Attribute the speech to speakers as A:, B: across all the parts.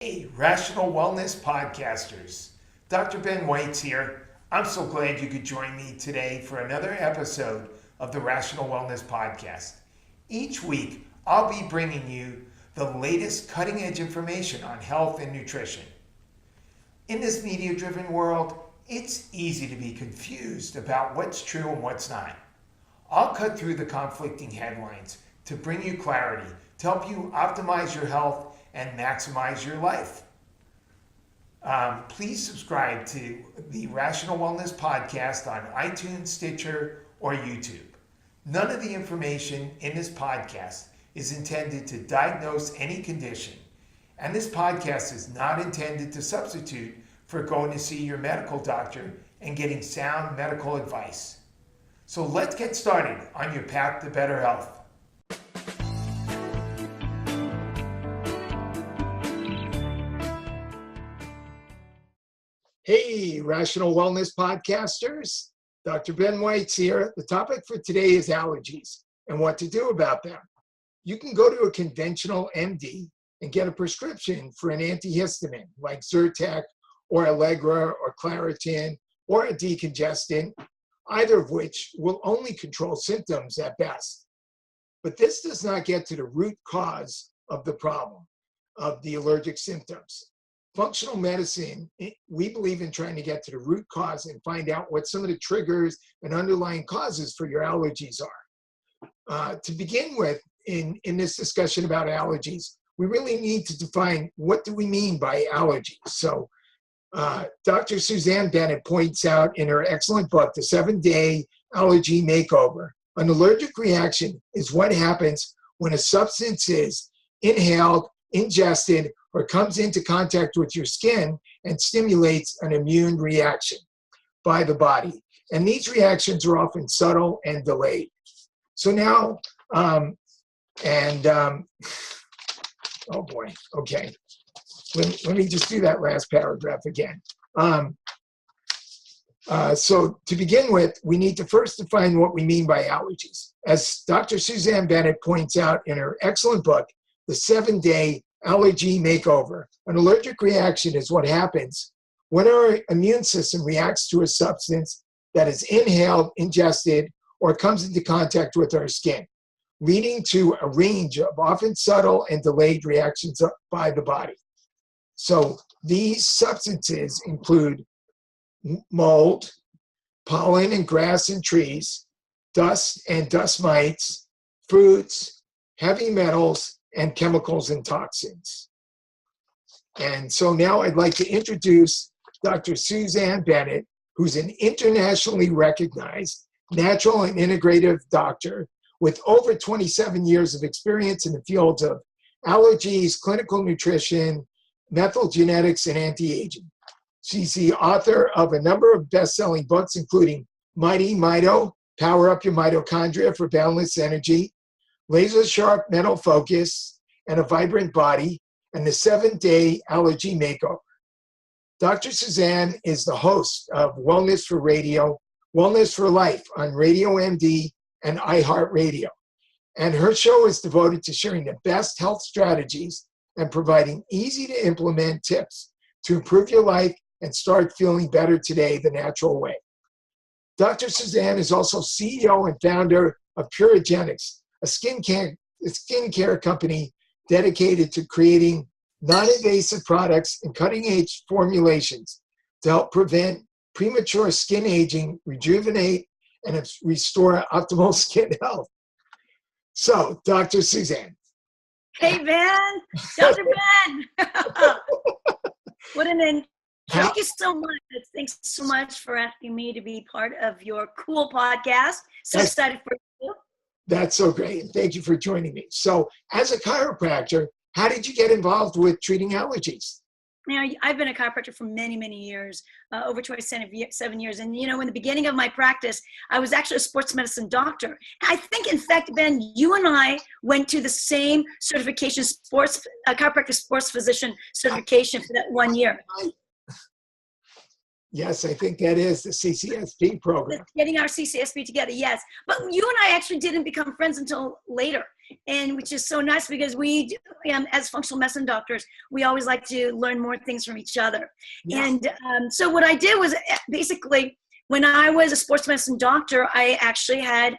A: Hey, Rational Wellness Podcasters. Dr. Ben Weitz here. I'm so glad you could join me today for another episode of the Rational Wellness Podcast. Each week, I'll be bringing you the latest cutting-edge information on health and nutrition. In this media-driven world, it's easy to be confused about what's true and what's not. I'll cut through the conflicting headlines to bring you clarity, to help you optimize your health and maximize your life. Please subscribe to the Rational Wellness Podcast on iTunes, Stitcher, or YouTube. None of the information in this podcast is intended to diagnose any condition, and this podcast is not intended to substitute for going to see your medical doctor and getting sound medical advice. So let's get started on your path to better health. Hey, Rational Wellness Podcasters. Dr. Ben Weitz here. The topic for today is allergies and what to do about them. You can go to a conventional MD and get a prescription for an antihistamine like Zyrtec or Allegra or Claritin or a decongestant, either of which will only control symptoms at best. But this does not get to the root cause of the problem of the allergic symptoms. Functional medicine, we believe in trying to get to the root cause and find out what some of the triggers and underlying causes for your allergies are. To begin with, in this discussion about allergies, we really need to define what do we mean by allergies. So Dr. Susanne Bennett points out in her excellent book, The 7 Day Allergy Makover, an allergic reaction is what happens when a substance is inhaled, ingested, or comes into contact with your skin and stimulates an immune reaction by the body. And these reactions are often subtle and delayed. So now, oh boy, okay. Let me just do that last paragraph again. So to begin with, we need to first define what we mean by allergies. As Dr. Susanne Bennett points out in her excellent book, The 7 Day Allergy Makeover, an allergic reaction is what happens when our immune system reacts to a substance that is inhaled, ingested, or comes into contact with our skin, leading to a range of often subtle and delayed reactions by the body. So these substances include mold, pollen and grass and trees, dust and dust mites, foods, heavy metals, and chemicals and toxins. And so now I'd like to introduce Dr. Susanne Bennett, who's an internationally recognized natural and integrative doctor with over 27 years of experience in the fields of allergies, clinical nutrition, methyl genetics, and anti-aging. She's the author of a number of best-selling books, including Mighty Mito, Power Up Your Mitochondria for Boundless Energy, Laser Sharp Mental Focus, and a Vibrant Body, and the 7 Day Allergy Makeover. Dr. Susanne is the host of Wellness for Radio, Wellness for Life on Radio MD and iHeartRadio. And her show is devoted to sharing the best health strategies and providing easy to implement tips to improve your life and start feeling better today the natural way. Dr. Susanne is also CEO and founder of Purogenics, a skincare company dedicated to creating non-invasive products and cutting-edge formulations to help prevent premature skin aging, rejuvenate, and restore optimal skin health. So, Dr. Susanne.
B: Hey, Ben. Dr. Ben. What an end. Thank you so much. Thanks so much for asking me to be part of your cool podcast. So excited for you.
A: That's so great. And thank you for joining me. So as a chiropractor, how did you get involved with treating allergies?
B: Now, I've been a chiropractor for many, many years, over 27 years. And, in the beginning of my practice, I was actually a sports medicine doctor. I think, in fact, Ben, you and I went to the same certification, chiropractic sports physician certification for that 1 year.
A: Yes, I think that is the CCSP program.
B: Getting our CCSP together, yes. But you and I actually didn't become friends until later. and which is so nice because we, as functional medicine doctors, we always like to learn more things from each other. Yeah. And so what I did was basically, when I was a sports medicine doctor, I actually had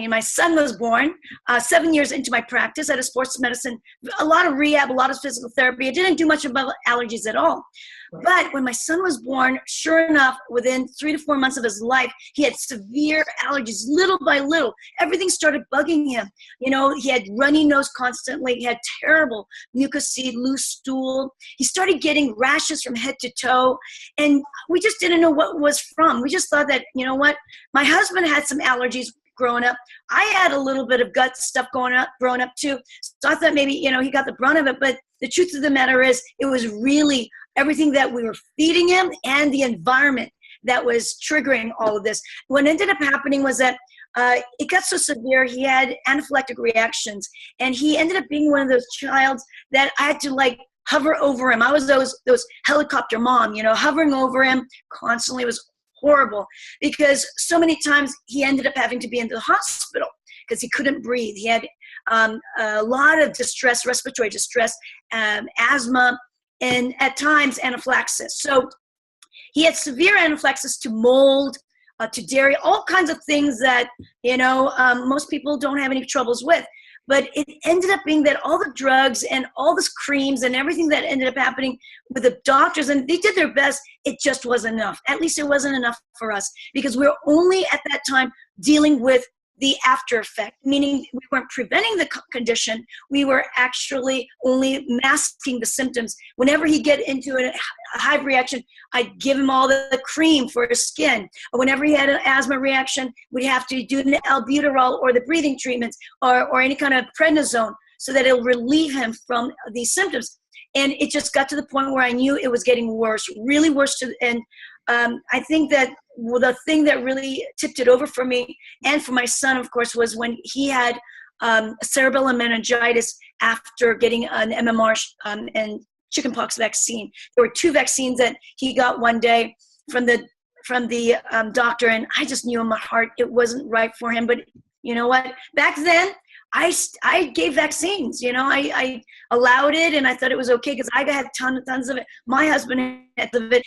B: my son was born 7 years into my practice at a sports medicine, a lot of rehab, a lot of physical therapy. I didn't do much about allergies at all. Right. But when my son was born, sure enough, within 3 to 4 months of his life, he had severe allergies, little by little. Everything started bugging him. You know, he had runny nose constantly. He had terrible mucousy, loose stool. He started getting rashes from head to toe. And we just didn't know what it was from. We just thought that, you know what, my husband had some allergies growing up. I had a little bit of gut stuff growing up too. So I thought maybe, you know, he got the brunt of it. But the truth of the matter is, it was really everything that we were feeding him and the environment that was triggering all of this. What ended up happening was that it got so severe, he had anaphylactic reactions, and he ended up being one of those childs that I had to like hover over him. I was those helicopter mom, you know, hovering over him constantly. It was horrible because so many times he ended up having to be in the hospital because he couldn't breathe. He had a lot of distress, respiratory distress, asthma, and at times anaphylaxis. So he had severe anaphylaxis to mold, to dairy, all kinds of things that, you know, most people don't have any troubles with. But it ended up being that all the drugs and all the creams and everything that ended up happening with the doctors, and they did their best, it just wasn't enough. At least it wasn't enough for us because we were only at that time dealing with the after effect, meaning we weren't preventing the condition. We were actually only masking the symptoms. Whenever he get into a hive reaction, I'd give him all the cream for his skin. Or whenever he had an asthma reaction, we'd have to do an albuterol or the breathing treatments or any kind of prednisone so that it'll relieve him from these symptoms. And it just got to the point where I knew it was getting worse, really worse. And I think that the thing that really tipped it over for me and for my son, of course, was when he had cerebellar meningitis after getting an MMR and chickenpox vaccine. There were 2 vaccines that he got one day from the doctor, and I just knew in my heart it wasn't right for him. But you know what? Back then, I gave vaccines. You know, I allowed it, and I thought it was okay because I had tons of it. My husband had of it.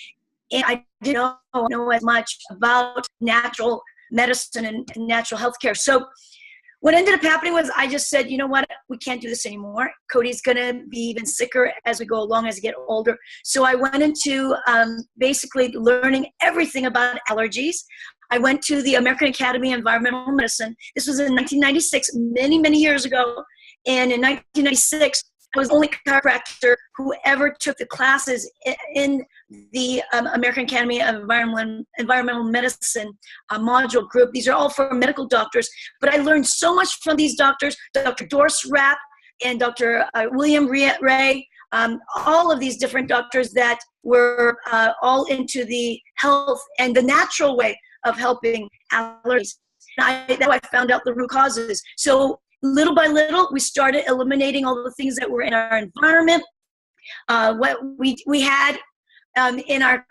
B: And I didn't know as much about natural medicine and natural healthcare. So what ended up happening was I just said, you know what, we can't do this anymore. Cody's going to be even sicker as we go along, as we get older. So I went into basically learning everything about allergies. I went to the American Academy of Environmental Medicine. This was in 1996, many, many years ago. And in 1996, I was the only chiropractor who ever took the classes in the American Academy of Environmental Medicine module group. These are all for medical doctors, but I learned so much from these doctors, Dr. Doris Rapp and Dr. William Ray, all of these different doctors that were all into the health and the natural way of helping allergies. That's how I found out the root causes. So little by little, we started eliminating all the things that were in our environment. What we had in our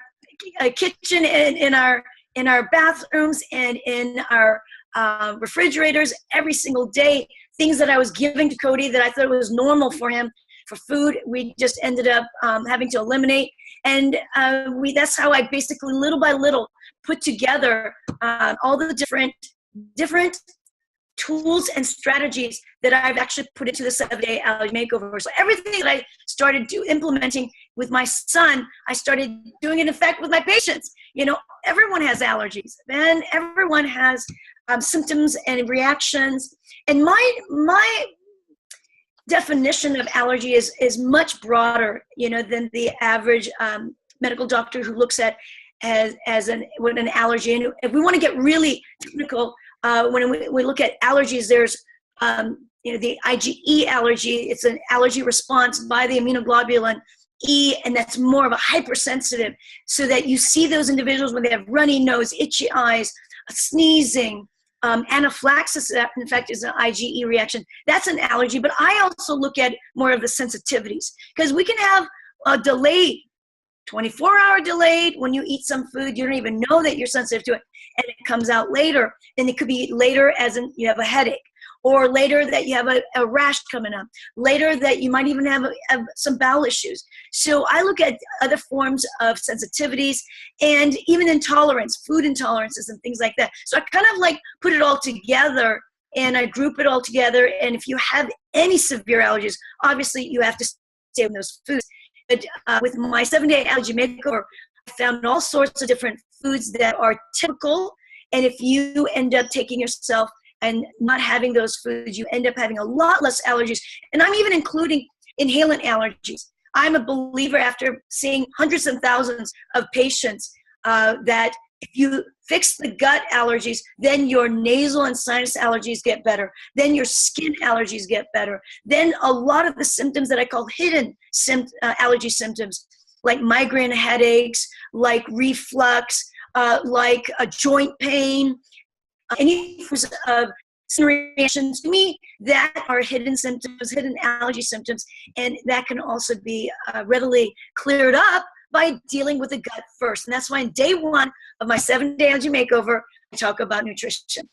B: kitchen and in our bathrooms and in our refrigerators every single day, things that I was giving to Cody that I thought was normal for him for food, we just ended up having to eliminate. And that's how I basically little by little put together all the different tools and strategies that I've actually put into the 7 Day Allergy Makover. So everything that I started implementing with my son, I started doing it, in fact, with my patients. You know, everyone has allergies, and everyone has symptoms and reactions. And my definition of allergy is much broader, you know, than the average medical doctor who looks at what an allergy. And if we want to get really technical, when we look at allergies, there's the IgE allergy. It's an allergy response by the immunoglobulin E, and that's more of a hypersensitive, so that you see those individuals when they have runny nose, itchy eyes, sneezing, anaphylaxis, that in fact is an IgE reaction. That's an allergy. But I also look at more of the sensitivities, because we can have a delayed 24-hour delayed when you eat some food, you don't even know that you're sensitive to it, and it comes out later. And it could be later as in you have a headache, or later that you have a rash coming up, later that you might even have some bowel issues. So I look at other forms of sensitivities and even intolerance, food intolerances and things like that. So I kind of like put it all together and I group it all together. And if you have any severe allergies, obviously you have to stay on those foods. But with my 7-Day Allergy Makeover, I found all sorts of different foods that are typical. And if you end up taking yourself and not having those foods, you end up having a lot less allergies. And I'm even including inhalant allergies. I'm a believer, after seeing hundreds and thousands of patients, that if you fix the gut allergies, then your nasal and sinus allergies get better. Then your skin allergies get better. Then a lot of the symptoms that I call hidden allergy symptoms, like migraine headaches, like reflux, like a joint pain, any forms of reactions, to me, that are hidden symptoms, hidden allergy symptoms, and that can also be readily cleared up by dealing with the gut first. And that's why in day one of my 7-Day Allergy Makeover, I talk about nutrition.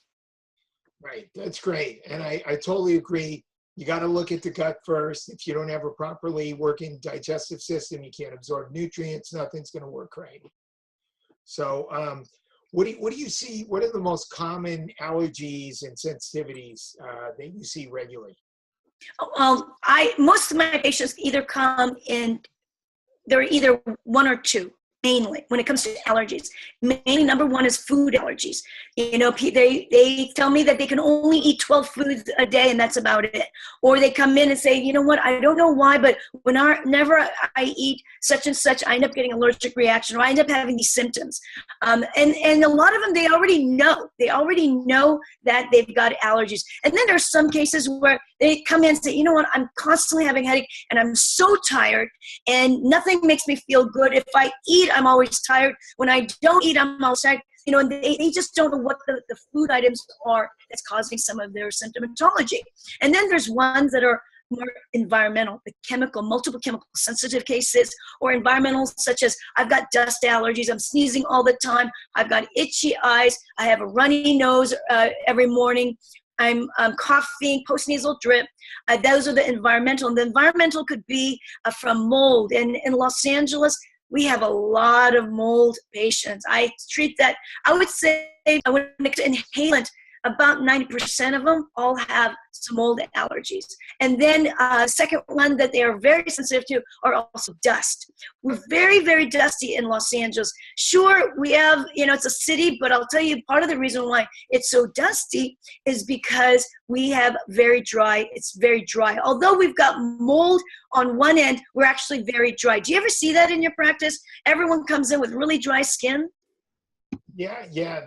A: Right, that's great. And I totally agree. You got to look at the gut first. If you don't have a properly working digestive system, you can't absorb nutrients, nothing's going to work right. So what do you see? What are the most common allergies and sensitivities that you see regularly?
B: Well, most of my patients either come in, they're either one or two, mainly, when it comes to allergies. Mainly, number one is food allergies. You know, they tell me that they can only eat 12 foods a day and that's about it. Or they come in and say, you know what, I don't know why, but whenever I eat such and such, I end up getting an allergic reaction, or I end up having these symptoms. And a lot of them, they already know. They already know that they've got allergies. And then there's some cases where they come in and say, you know what, I'm constantly having a headache and I'm so tired and nothing makes me feel good. If I eat, I'm always tired. When I don't eat, I'm always tired. You know, and they just don't know what the food items are that's causing some of their symptomatology. And then there's ones that are more environmental, the multiple chemical sensitive cases, or environmental, such as I've got dust allergies, I'm sneezing all the time, I've got itchy eyes, I have a runny nose every morning, I'm coughing, postnasal drip. Those are the environmental. And the environmental could be from mold. And in Los Angeles, we have a lot of mold patients. I treat that, I would say, when it comes to inhalant, about 90% of them all have some mold allergies. And then the second one that they are very sensitive to are also dust. We're very, very dusty in Los Angeles. Sure, we have, you know, it's a city, but I'll tell you part of the reason why it's so dusty is because we have it's very dry. Although we've got mold on one end, we're actually very dry. Do you ever see that in your practice? Everyone comes in with really dry skin?
A: Yeah,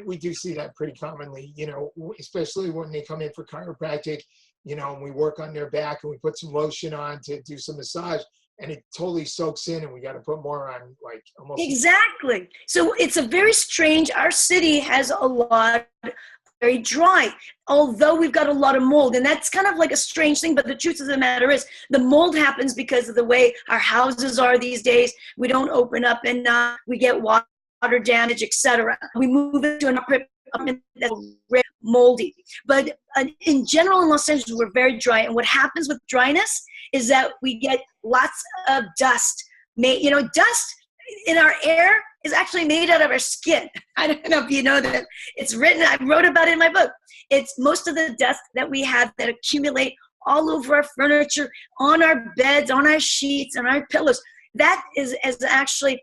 A: we do see that pretty commonly, you know, especially when they come in for chiropractic, you know, and we work on their back and we put some lotion on to do some massage, and it totally soaks in and we got to put more on, like almost. Exactly.
B: So it's a very strange, our city has a lot very dry, although we've got a lot of mold. And that's kind of like a strange thing, but the truth of the matter is the mold happens because of the way our houses are these days. We don't open up and we get water damage, etc. We move into an apartment that's moldy. But in general, in Los Angeles, we're very dry. And what happens with dryness is that we get lots of dust. Dust in our air is actually made out of our skin. I don't know if you know that. It's written, I wrote about it in my book. It's most of the dust that we have that accumulate all over our furniture, on our beds, on our sheets, on our pillows. That is actually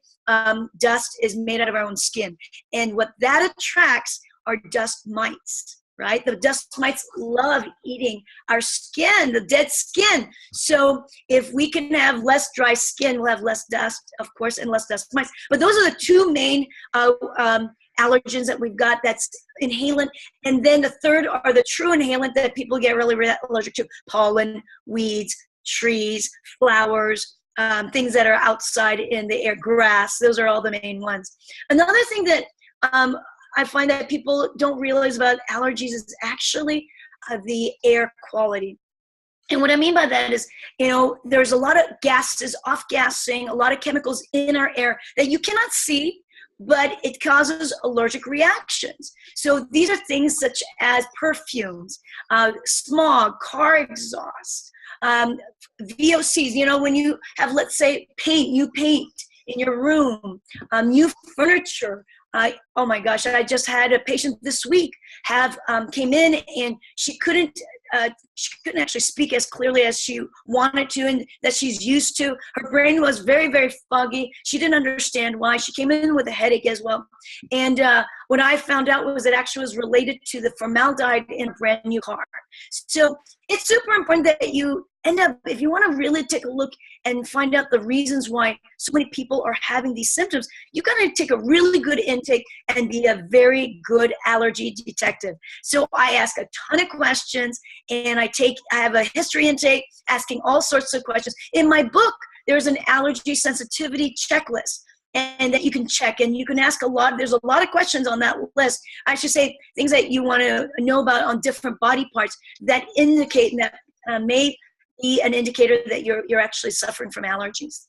B: dust is made out of our own skin. And what that attracts are dust mites, right? The dust mites love eating our skin, the dead skin. So if we can have less dry skin, we'll have less dust, of course, and less dust mites. But those are the two main allergens that we've got. That's inhalant. And then the third are the true inhalant that people get really allergic to: pollen, weeds, trees, flowers, things that are outside in the air, grass. Those are all the main ones. Another thing that I find that people don't realize about allergies is actually the air quality. And what I mean by that is, there's a lot of gases, off-gassing, a lot of chemicals in our air that you cannot see, but it causes allergic reactions. So these are things such as perfumes, smog, car exhaust, VOCs. You know, when you have, let's say, new paint in your room, new furniture. Oh my gosh, I just had a patient this week came in and she couldn't actually speak as clearly as she wanted to and that she's used to. Her brain was very, very foggy. She didn't understand why. She came in with a headache as well. And what I found out was it actually was related to the formaldehyde in a brand new car. So it's super important that you end up, if you want to really take a look and find out the reasons why so many people are having these symptoms, you got to take a really good intake and be a very good allergy detective. So I ask a ton of questions, and I have a history intake asking all sorts of questions. In my book, there's an allergy sensitivity checklist, and that you can check, and you can ask there's a lot of questions on that list. I should say things that you want to know about on different body parts that indicate that may be an indicator that you're actually suffering from allergies.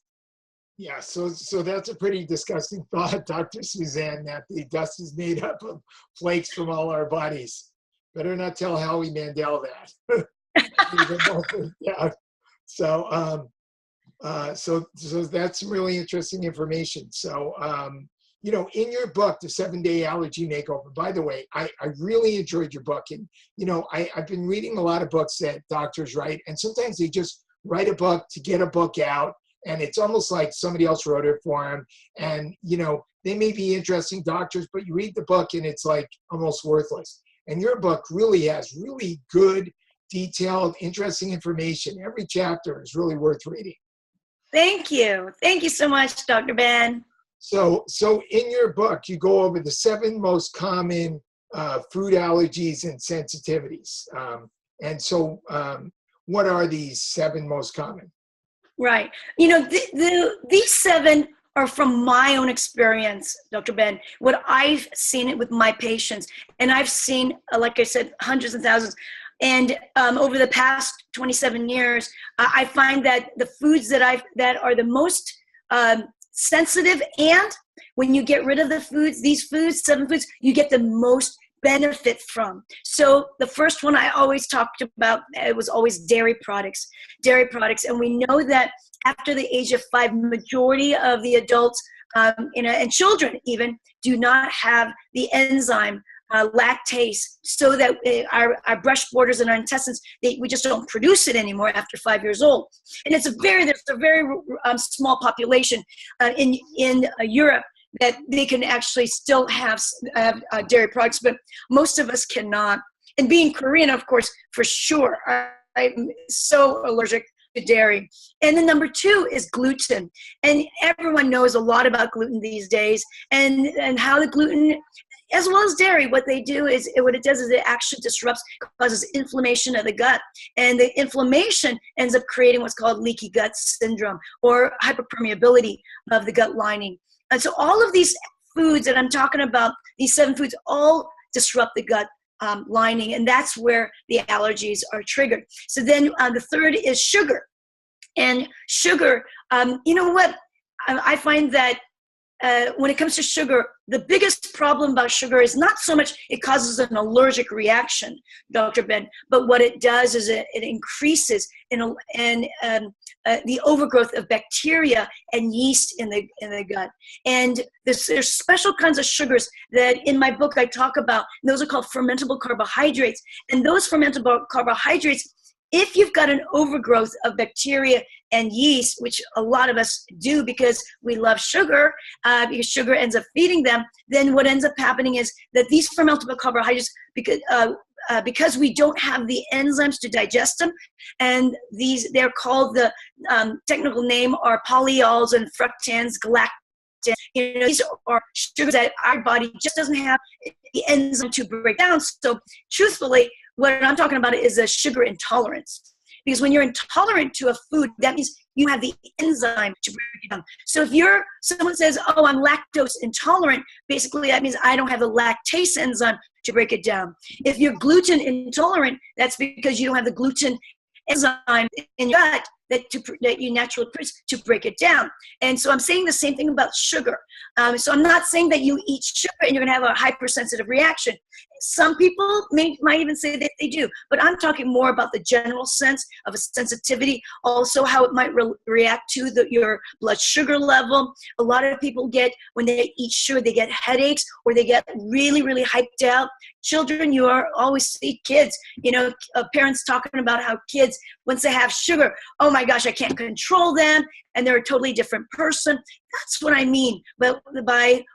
A: Yeah, so that's a pretty disgusting thought, Dr. Susanne, that the dust is made up of flakes from all our bodies. Better not tell Howie Mandel that. Yeah. So that's some really interesting information. So, you know, in your book, The 7 Day Allergy Makeover, by the way, I really enjoyed your book. And, you know, I've been reading a lot of books that doctors write, and sometimes they just write a book to get a book out, and it's almost like somebody else wrote it for them. And, you know, they may be interesting doctors, but you read the book and it's like almost worthless. And your book really has really good, detailed, interesting information. Every chapter is really worth reading.
B: Thank you. Thank you so much, Dr. Ben.
A: So in your book, you go over the 7 most common food allergies and sensitivities. And so what are these 7 most common?
B: Right. You know, these 7 are from my own experience, Dr. Ben, what I've seen it with my patients. And I've seen, like I said, hundreds and thousands. And over the past 27 years, I find that the foods that are the most sensitive, and when you get rid of the foods, these foods, 7 foods, you get the most benefit from. So the first one I always talked about, it was always dairy products. And we know that after the age of 5, majority of the adults and children even do not have the enzyme lactase, so that our brush borders and our intestines, we just don't produce it anymore after 5 years old. And there's a very small population in Europe that they can actually still have dairy products, but most of us cannot. And being Korean, of course, for sure, I'm so allergic to dairy. And then number 2 is gluten. And everyone knows a lot about gluten these days, and how the gluten, as well as dairy, what it does is it actually causes inflammation of the gut. And the inflammation ends up creating what's called leaky gut syndrome, or hyperpermeability of the gut lining. And so all of these foods that I'm talking about, these 7 foods, all disrupt the gut lining, and that's where the allergies are triggered. So then the third is sugar. And sugar, you know what? I find that when it comes to sugar, the biggest problem about sugar is not so much it causes an allergic reaction, Dr. Ben, but what it does is it increases the overgrowth of bacteria and yeast in the gut. And there's special kinds of sugars that in my book I talk about. Those are called fermentable carbohydrates. And those fermentable carbohydrates, if you've got an overgrowth of bacteria and yeast, which a lot of us do because we love sugar, because sugar ends up feeding them, then what ends up happening is that these fermentable carbohydrates, because we don't have the enzymes to digest them, and they're called, the technical name are polyols and fructans, galactans. You know, these are sugars that our body just doesn't have the enzyme to break down. So truthfully, what I'm talking about is a sugar intolerance. Because when you're intolerant to a food, that means you have the enzyme to break it down. So if someone says, oh, I'm lactose intolerant, basically that means I don't have the lactase enzyme to break it down. If you're gluten intolerant, that's because you don't have the gluten enzyme in your gut that you naturally produce to break it down. And so I'm saying the same thing about sugar. So I'm not saying that you eat sugar and you're going to have a hypersensitive reaction. Some people might even say that they do, but I'm talking more about the general sense of a sensitivity, also how it might react to your blood sugar level. A lot of people when they eat sugar, they get headaches or they get really, really hyped out. Children, you always see kids, parents talking about how kids, once they have sugar, oh my gosh, I can't control them, and they're a totally different person. That's what I mean. But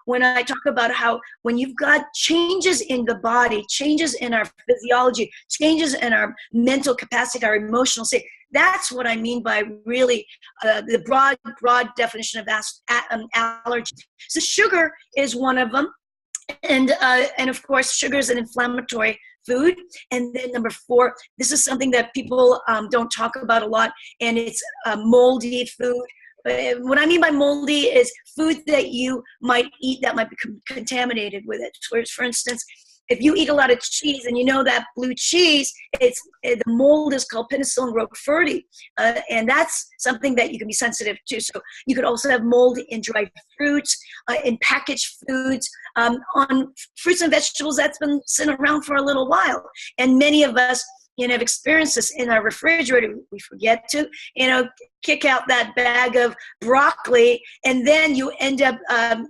B: when I talk about how when you've got changes in the body, changes in our physiology, changes in our mental capacity, our emotional state, that's what I mean by really the broad definition of allergy. So sugar is one of them. And of course, sugar is an inflammatory food. And then number 4, this is something that people don't talk about a lot, and it's moldy food. What I mean by moldy is food that you might eat that might be contaminated with it. For instance, if you eat a lot of cheese and you know that blue cheese, the mold is called Penicillium roqueforti, and that's something that you can be sensitive to. So you could also have mold in dried fruits, in packaged foods, on fruits and vegetables that's been sitting around for a little while. And many of us, have experienced this in our refrigerator. We forget to, kick out that bag of broccoli, and then you end up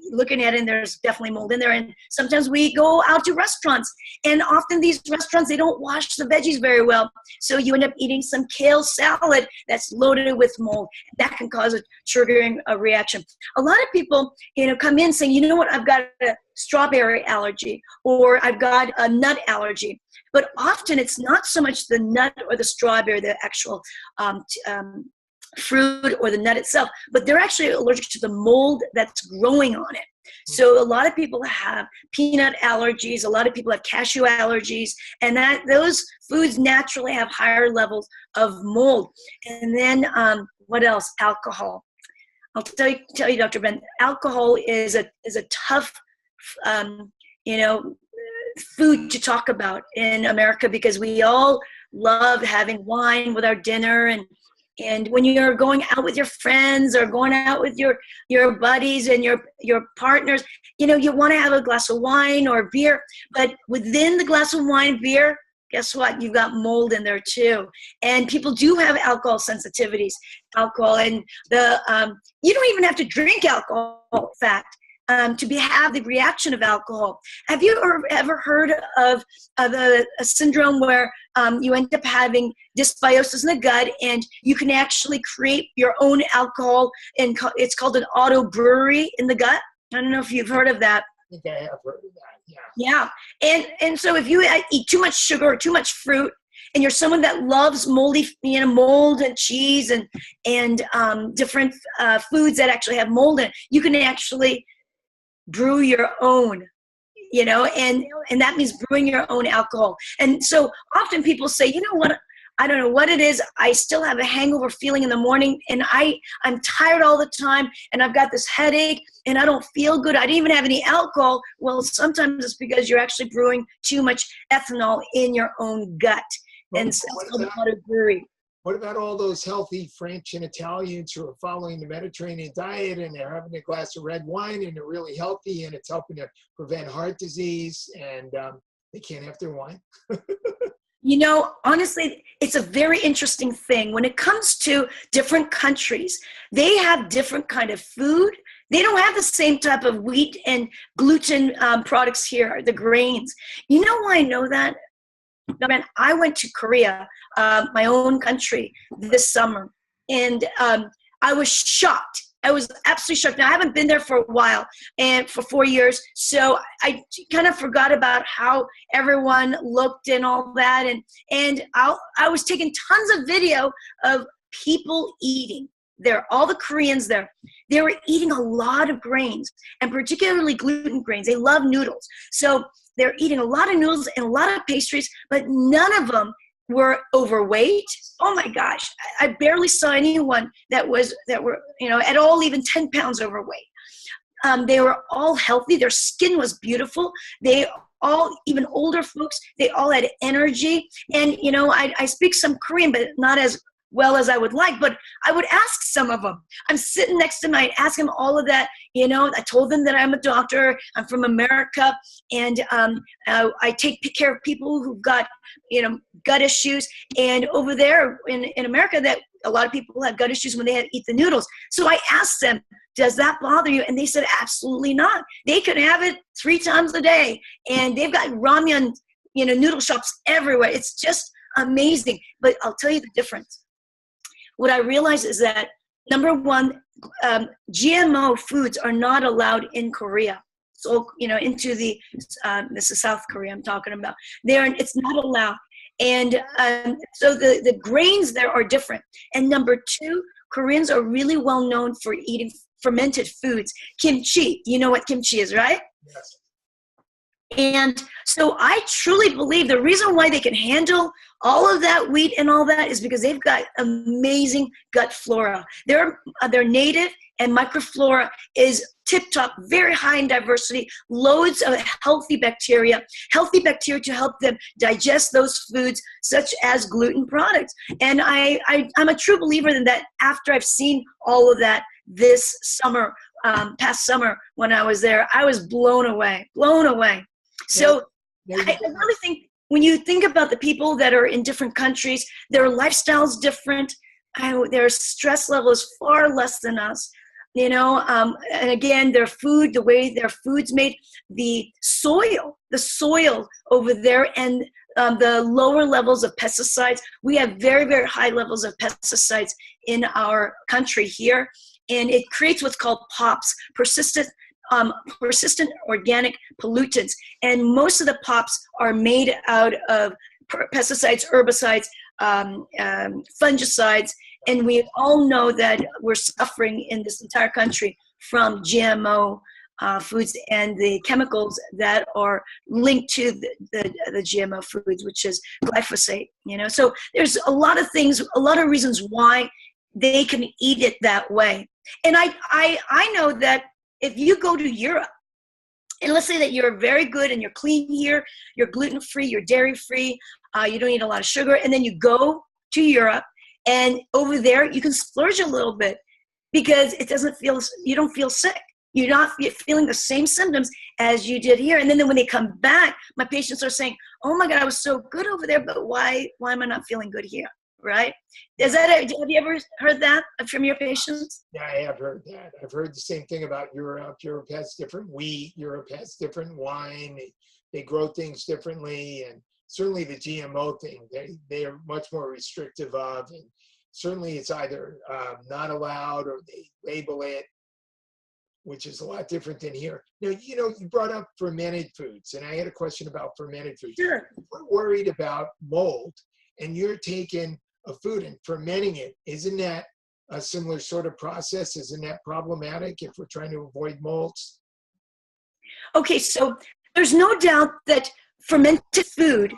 B: looking at it, and there's definitely mold in there. And sometimes we go out to restaurants, and often these restaurants, they don't wash the veggies very well. So you end up eating some kale salad that's loaded with mold. That can cause a triggering reaction. A lot of people, come in saying, you know what, I've got a strawberry allergy, or I've got a nut allergy. But often it's not so much the nut or the strawberry, the actual fruit or the nut itself, but they're actually allergic to the mold that's growing on it. So a lot of people have peanut allergies, a lot of people have cashew allergies, and those foods naturally have higher levels of mold. And then what else? Alcohol. I'll tell you, Dr. Ben, alcohol is a tough, food to talk about in America, because we all love having wine with our dinner, and when you're going out with your friends or going out with your buddies and your partners, you want to have a glass of wine or beer, but within the glass of wine, beer, guess what? You've got mold in there too. And people do have alcohol sensitivities, and you don't even have to drink alcohol, in fact, to have the reaction of alcohol. Have you ever heard of a syndrome where you end up having dysbiosis in the gut, and you can actually create your own alcohol, and it's called an auto brewery in the gut? I don't know if you've heard of that.
A: I think I have heard of that, yeah.
B: Yeah, and so if you eat too much sugar or too much fruit, and you're someone that loves moldy, mold and cheese and different foods that actually have mold in it, you can actually brew your own, and that means brewing your own alcohol. And so often people say, you know what, I don't know what it is, I still have a hangover feeling in the morning, and I'm tired all the time, and I've got this headache, and I don't feel good, I didn't even have any alcohol. Well, sometimes it's because you're actually brewing too much ethanol in your own gut. And so it's called auto brewery.
A: What about all those healthy French and Italians who are following the Mediterranean diet, and they're having a glass of red wine, and they're really healthy, and it's helping to prevent heart disease, and they can't have their wine?
B: Honestly, it's a very interesting thing. When it comes to different countries, they have different kind of food. They don't have the same type of wheat and gluten products here, the grains. You know why I know that? I went to Korea, my own country, this summer, and I was shocked. I was absolutely shocked. Now, I haven't been there for a while, and for 4 years, so I kind of forgot about how everyone looked and all that, and I was taking tons of video of people eating there, all the Koreans there. They were eating a lot of grains, and particularly gluten grains. They love noodles. So they're eating a lot of noodles and a lot of pastries, but none of them were overweight. Oh my gosh, I barely saw anyone that were at all even 10 pounds overweight. They were all healthy. Their skin was beautiful. They all, even older folks, they all had energy. And, you know, I speak some Korean, but not as well as I would like, but I would ask some of them. I'm sitting next to them, I ask them all of that. You know, I told them that I'm a doctor, I'm from America, and I take care of people who've got, you know, gut issues. And over there in America, that a lot of people have gut issues when they eat the noodles. So I asked them, does that bother you? And they said, absolutely not. They could have it 3 times a day. And they've got ramen, you know, noodle shops everywhere. It's just amazing. But I'll tell you the difference. What I realized is that, number one, GMO foods are not allowed in Korea. So, you know, into this is South Korea I'm talking about. It's not allowed. And so the grains there are different. And number two, Koreans are really well known for eating fermented foods. Kimchi, you know what kimchi is, right?
A: Yes.
B: And so I truly believe the reason why they can handle all of that wheat and all that is because they've got amazing gut flora. Their native and microflora is tip-top, very high in diversity, loads of healthy bacteria to help them digest those foods, such as gluten products. And I'm a true believer in that. After I've seen all of that this summer, past summer when I was there, I was blown away. So I really think when you think about the people that are in different countries, their lifestyle's different. Their stress level is far less than us, you know, and again, their food, the way their food's made, the soil over there, and the lower levels of pesticides. We have very, very high levels of pesticides in our country here, and it creates what's called POPs, persistent organic pollutants. And most of the POPs are made out of pesticides, herbicides, fungicides. And we all know that we're suffering in this entire country from GMO foods and the chemicals that are linked to the GMO foods, which is glyphosate, you know. So there's a lot of things, a lot of reasons why they can eat it that way. And I know that if you go to Europe, and let's say that you're very good and you're clean here, you're gluten-free, you're dairy-free, you don't eat a lot of sugar, and then you go to Europe, and over there you can splurge a little bit because you don't feel sick. You're not feeling the same symptoms as you did here. And then when they come back, my patients are saying, oh my God, I was so good over there, but why am I not feeling good here? Right? Have you ever heard that from your patients?
A: Yeah, I have heard that. I've heard the same thing about Europe. Europe has different wheat. Europe has different wine. They grow things differently. And certainly the GMO thing, they are much more restrictive of. And certainly it's either not allowed or they label it, which is a lot different than here. Now, you know, you brought up fermented foods, and I had a question about fermented foods.
B: Sure.
A: We're worried about mold, and you're taking a food and fermenting it. Isn't that a similar sort of process? Isn't that problematic if we're trying to avoid molds?
B: Okay, so there's no doubt that fermented food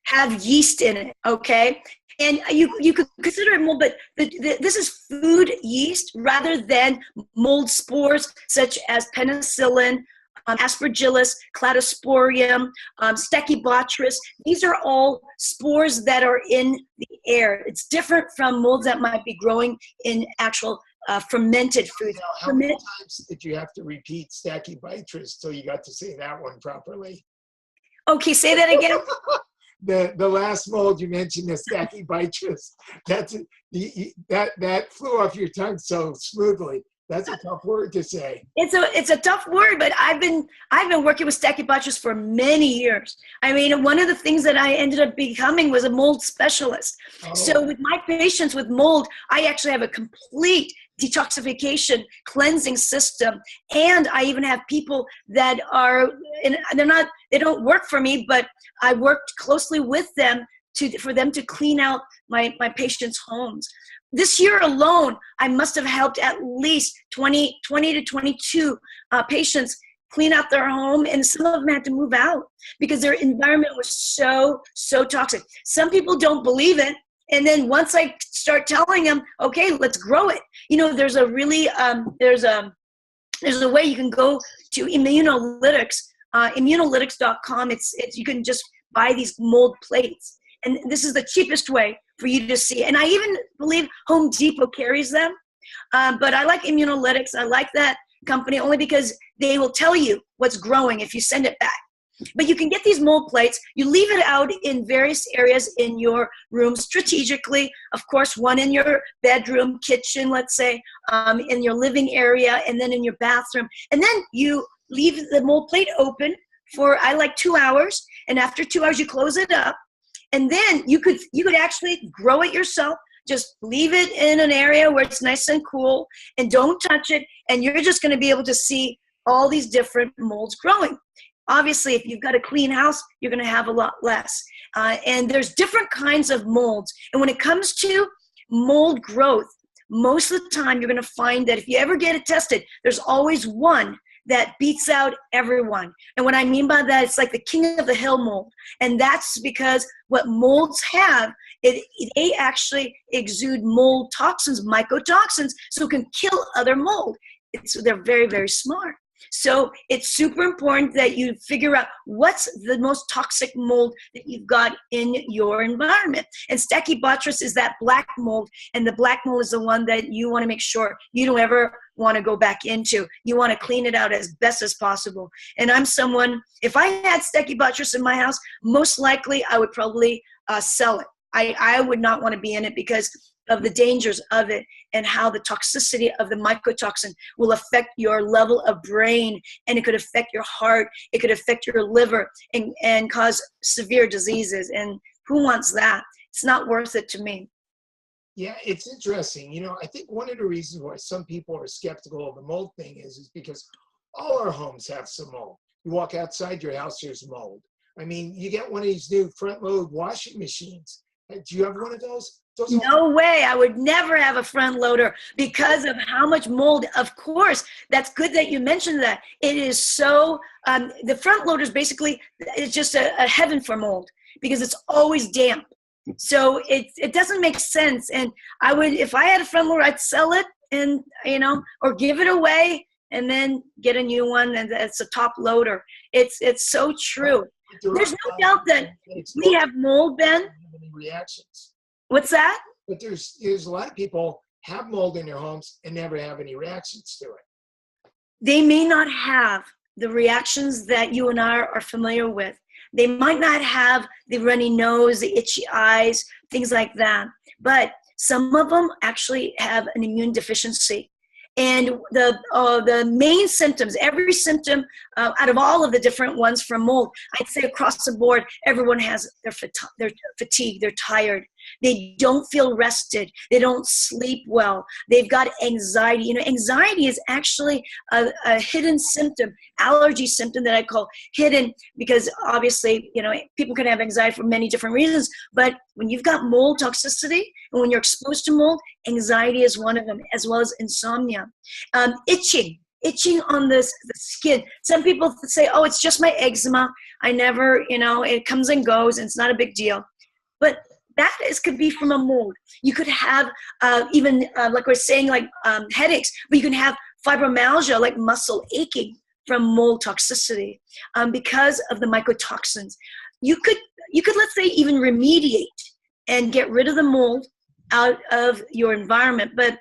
B: have yeast in it, okay? And you could consider it mold, but this is food yeast rather than mold spores such as penicillin, Aspergillus, Cladosporium, Stachybotrys. These are all spores that are in the air. It's different from molds that might be growing in actual fermented foods.
A: Now, how many times did you have to repeat Stachybotrys till you got to say that one properly?
B: Okay, say that again.
A: The last mold you mentioned, the Stachybotrys, that flew off your tongue so smoothly. That's a tough word to say.
B: It's a tough word, but I've been working with Stachybotrys for many years. I mean, one of the things that I ended up becoming was a mold specialist. Oh. So with my patients with mold, I actually have a complete detoxification cleansing system, and I even have people that are, and they don't work for me, but I worked closely with them for them to clean out my patients' homes. This year alone, I must have helped at least 20 to 22 patients clean out their home, and some of them had to move out because their environment was so toxic. Some people don't believe it, and then once I start telling them, okay, let's grow it. You know, there's a really there's a way you can go to immunolytics immunolytics.com. It's you can just buy these mold plates, and this is the cheapest way for you to see. And I even believe Home Depot carries them, but I like Immunolytics. I like that company only because they will tell you what's growing if you send it back. But you can get these mold plates. You leave it out in various areas in your room strategically. Of course, one in your bedroom, kitchen, let's say, in your living area, and then in your bathroom. And then you leave the mold plate open for, I like 2 hours. And after 2 hours, you close it up. And then you could actually grow it yourself. Just leave it in an area where it's nice and cool and don't touch it. And you're just going to be able to see all these different molds growing. Obviously, if you've got a clean house, you're going to have a lot less. And there's different kinds of molds. And when it comes to mold growth, most of the time you're going to find that if you ever get it tested, there's always one that beats out everyone. And what I mean by that, it's like the king of the hill mold. And that's because what molds have, they actually exude mold toxins, mycotoxins, so it can kill other mold. They're very, very smart. So it's super important that you figure out what's the most toxic mold that you've got in your environment. And Stachybotrys is that black mold, and the black mold is the one that you want to make sure you don't ever want to go back into. You want to clean it out as best as possible. And I'm someone, if I had Stachybotrys in my house, most likely I would probably sell it. I would not want to be in it because of the dangers of it and how the toxicity of the mycotoxin will affect your level of brain, and it could affect your heart, it could affect your liver and cause severe diseases. And who wants that? It's not worth it to me.
A: Yeah, it's interesting. You know, I think one of the reasons why some people are skeptical of the mold thing is because all our homes have some mold. You walk outside your house, there's mold. I mean, you get one of these new front load washing machines. Do you have one of those?
B: No way. I would never have a front loader because of how much mold. Of course, that's good that you mentioned that. It is so, the front loader is basically, it's just a heaven for mold because it's always damp. So it doesn't make sense. And I would, if I had a front loader, I'd sell it and, you know, or give it away and then get a new one. And it's a top loader. It's so true. There's no doubt that we have mold, Ben.
A: Reactions.
B: What's that?
A: But there's a lot of people have mold in their homes and never have any reactions to it.
B: They may not have the reactions that you and I are familiar with. They might not have the runny nose, the itchy eyes, things like that. But some of them actually have an immune deficiency. And the main symptoms, every symptom out of all of the different ones from mold, I'd say across the board, everyone has their fatigue, they're tired. They don't feel rested. They don't sleep well. They've got anxiety. You know, anxiety is actually a hidden symptom, allergy symptom that I call hidden because obviously, you know, people can have anxiety for many different reasons. But when you've got mold toxicity and when you're exposed to mold, anxiety is one of them, as well as insomnia. Itching on the skin. Some people say, oh, it's just my eczema. I never, you know, it comes and goes and it's not a big deal. But could be from a mold. You could have even, like we're saying, like headaches, but you can have fibromyalgia, like muscle aching from mold toxicity because of the mycotoxins. You could, let's say, even remediate and get rid of the mold out of your environment. But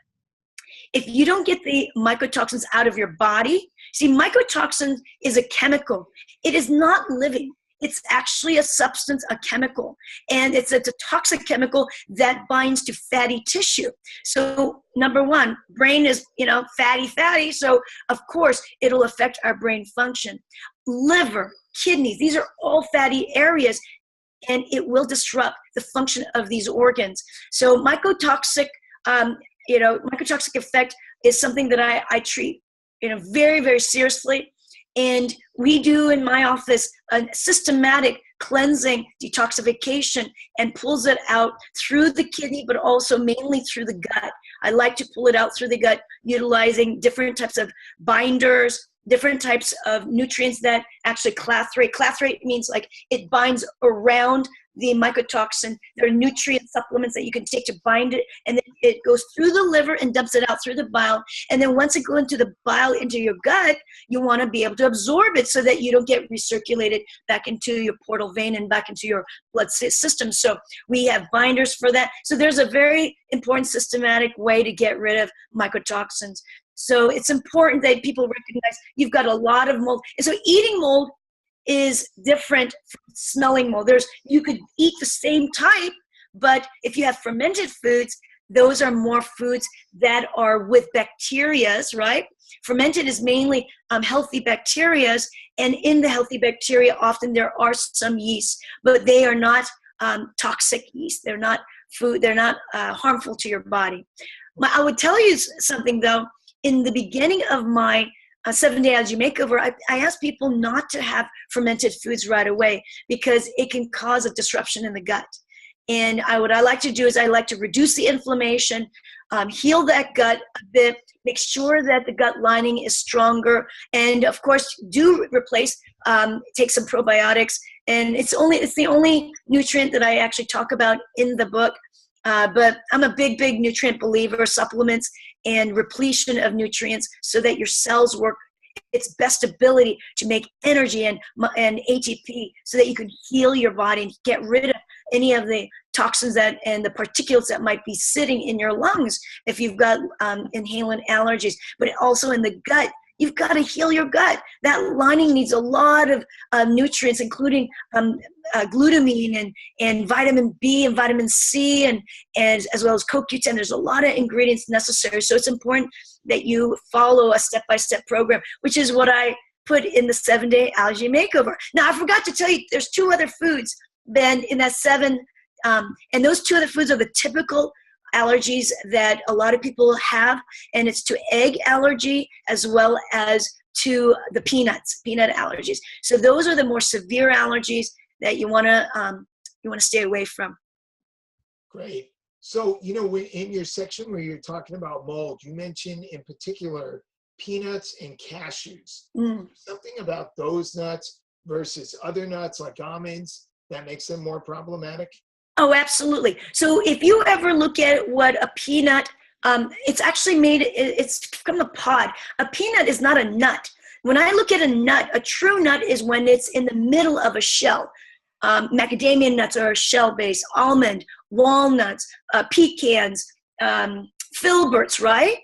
B: if you don't get the mycotoxins out of your body, see, mycotoxin is a chemical. It is not living. It's actually a substance, a chemical, and it's a toxic chemical that binds to fatty tissue. So number one, brain is, you know, fatty. So of course it'll affect our brain function. Liver, kidneys, these are all fatty areas, and it will disrupt the function of these organs. So mycotoxic, mycotoxic effect is something that I treat, you know, very, very seriously. And we do in my office a systematic cleansing, detoxification, and pulls it out through the kidney, but also mainly through the gut. I like to pull it out through the gut, utilizing different types of binders, different types of nutrients that actually clathrate. Clathrate means like it binds around the mycotoxin. There are nutrient supplements that you can take to bind it, and then it goes through the liver and dumps it out through the bile. And then once it goes into the bile, into your gut, you want to be able to absorb it so that you don't get recirculated back into your portal vein and back into your blood system. So we have binders for that. So there's a very important systematic way to get rid of mycotoxins. So it's important that people recognize you've got a lot of mold. And so eating mold is different from smelling mold. You could eat the same type, but if you have fermented foods, those are more foods that are with bacterias, right? Fermented is mainly healthy bacterias, and in the healthy bacteria, often there are some yeast, but they are not toxic yeast. They're not food. They're not harmful to your body. I would tell you something though. In the beginning of my 7 Day Allergy Makeover, I asked people not to have fermented foods right away because it can cause a disruption in the gut. And what I like to do is I like to reduce the inflammation, heal that gut a bit, make sure that the gut lining is stronger, and of course do replace, take some probiotics. And it's the only nutrient that I actually talk about in the book. But I'm a big nutrient believer, supplements and repletion of nutrients so that your cells work its best ability to make energy and ATP so that you can heal your body and get rid of any of the toxins and the particulates that might be sitting in your lungs if you've got inhalant allergies, but also in the gut. You've got to heal your gut. That lining needs a lot of nutrients, including glutamine and vitamin B and vitamin C and as well as CoQ10. There's a lot of ingredients necessary. So it's important that you follow a step-by-step program, which is what I put in the 7 Day Allergy Makeover. Now, I forgot to tell you, there's 2 other foods, Ben, in that 7, and those 2 other foods are the typical allergies that a lot of people have, and it's to egg allergy as well as to the peanut allergies. So those are the more severe allergies that you want to stay away from.
A: Great. So, in your section where you're talking about mold, you mentioned in particular peanuts and cashews. Something about those nuts versus other nuts like almonds that makes them more problematic?
B: Oh, absolutely. So if you ever look at what a peanut, it's actually it's from the pod. A peanut is not a nut. When I look at a nut, a true nut is when it's in the middle of a shell. Macadamia nuts are shell-based, almond, walnuts, pecans, filberts, right?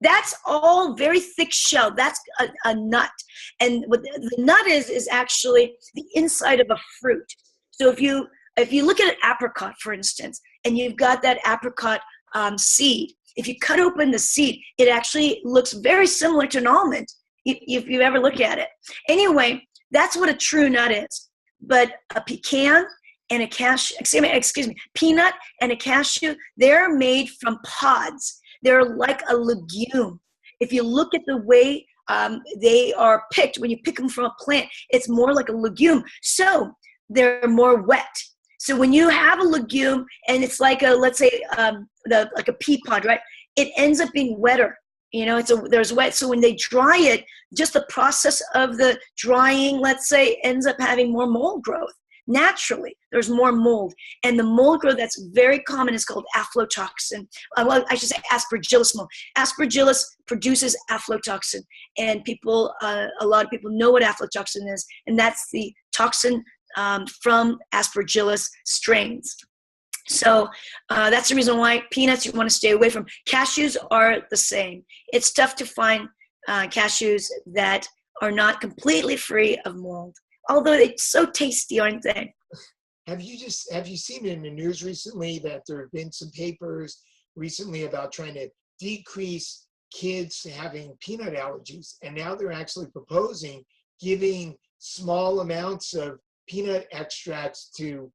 B: That's all very thick shell. That's a nut. And what the nut is actually the inside of a fruit. So if you look at an apricot, for instance, and you've got that apricot seed, if you cut open the seed, it actually looks very similar to an almond, if you ever look at it. Anyway, that's what a true nut is. But a pecan and a cashew, peanut and a cashew, they're made from pods. They're like a legume. If you look at the way they are picked, when you pick them from a plant, it's more like a legume. So they're more wet. So when you have a legume and it's like let's say like a pea pod, right? It ends up being wetter. There's wet. So when they dry it, just the process of the drying, let's say, ends up having more mold growth. Naturally, there's more mold. And the mold growth that's very common is called aflatoxin. Well, I should say aspergillus mold. Aspergillus produces aflatoxin. And a lot of people know what aflatoxin is. And that's the toxin from aspergillus strains. So that's the reason why peanuts you want to stay away from. Cashews are the same. It's tough to find cashews that are not completely free of mold, although they're so tasty, aren't they?
A: Have you seen in the news recently that there have been some papers recently about trying to decrease kids having peanut allergies, and now they're actually proposing giving small amounts of peanut extracts to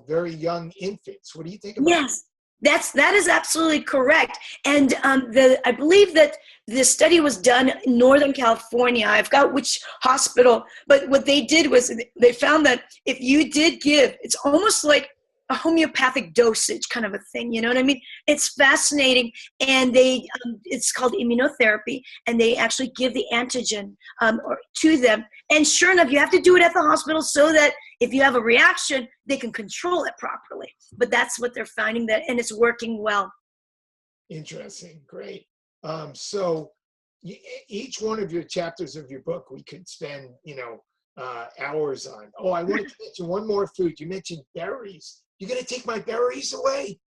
A: very young infants. What do you think about that?
B: Yes, that is absolutely correct. And I believe that the study was done in Northern California. I've got which hospital, but what they did was they found that if you did give, it's almost like a homeopathic dosage kind of a thing, you know what I mean? It's fascinating, and it's called immunotherapy, and they actually give the antigen to them. And sure enough, you have to do it at the hospital so that if you have a reaction, they can control it properly. But that's what they're finding, that, and it's working well.
A: Interesting. Great. So each one of your chapters of your book, we could spend, hours on. Oh, I wanted to mention one more food. You mentioned berries. You're going to take my berries away?